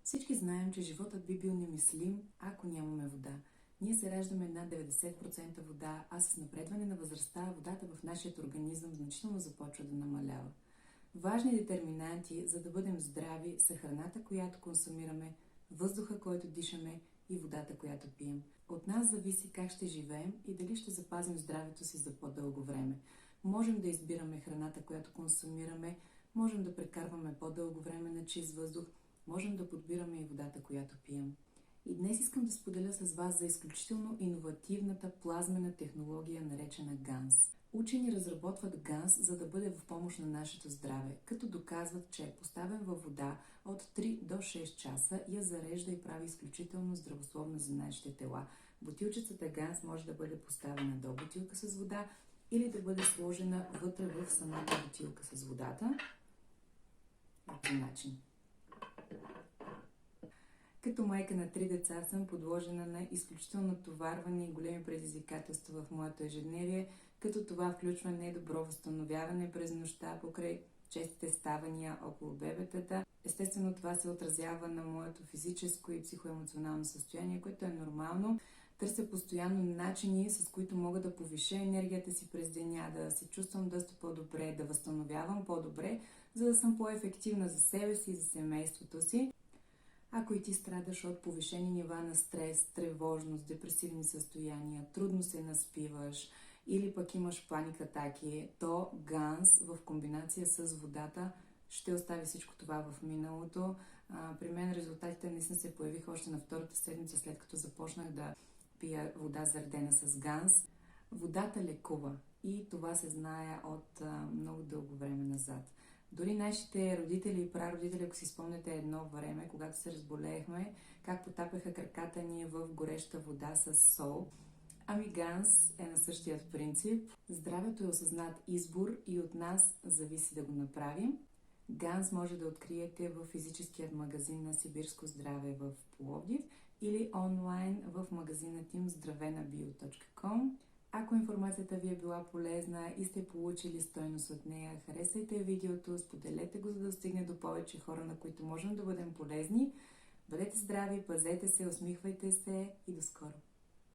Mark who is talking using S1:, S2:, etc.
S1: Всички знаем, че животът би бил немислим, ако нямаме вода. Ние се раждаме над 90% вода, а с напредване на възрастта водата в нашия организъм значително започва да намалява. Важни детерминанти, за да бъдем здрави, са храната, която консумираме, въздуха, който дишаме и водата, която пием. От нас зависи как ще живеем и дали ще запазим здравето си за по-дълго време. Можем да избираме храната, която консумираме, можем да прекарваме по-дълго време на чист въздух, можем да подбираме и водата, която пием. И днес искам да споделя с вас за изключително иновативната плазмена технология, наречена ГАНС. Учени разработват ГАНС, за да бъде в помощ на нашето здраве, като доказват, че поставен във вода от 3 до 6 часа я зарежда и прави изключително здравословна за нашите тела. Бутилчицата ГАНС може да бъде поставена до бутилка с вода или да бъде сложена вътре в самата бутилка с водата. По този начин. Като майка на 3 деца съм подложена на изключително натоварване и големи предизвикателства в моето ежедневие, като това включва недобро възстановяване през нощта покрай честите ставания около бебетата. Естествено, това се отразява на моето физическо и психоемоционално състояние, което е нормално. Търся постоянно начини, с които мога да повиша енергията си през деня, да се чувствам доста по-добре, да възстановявам по-добре, за да съм по-ефективна за себе си и за семейството си. Ако и ти страдаш от повишени нива на стрес, тревожност, депресивни състояния, трудно се наспиваш или пък имаш паник атаки, то ГАНС в комбинация с водата ще остави всичко това в миналото. При мен резултатите наистина се появиха още на втората седмица, след като започнах да пия вода заредена с ГАНС. Водата лекува и това се знае от много дълго време назад. Дори нашите родители и прародители, ако си спомняте едно време, когато се разболеехме, как потапяха краката ни в гореща вода с сол. Ами ГАНС е на същият принцип. Здравето е осъзнат избор и от нас зависи да го направим. ГАНС може да откриете в физическият магазин на Сибирско здраве в Пловдив или онлайн в магазина им zdravенabio.com. Ако информацията ви е била полезна и сте получили стойност от нея, харесайте видеото, споделете го, за да стигне до повече хора, на които можем да бъдем полезни. Бъдете здрави, пазете се, усмихвайте се и до скоро!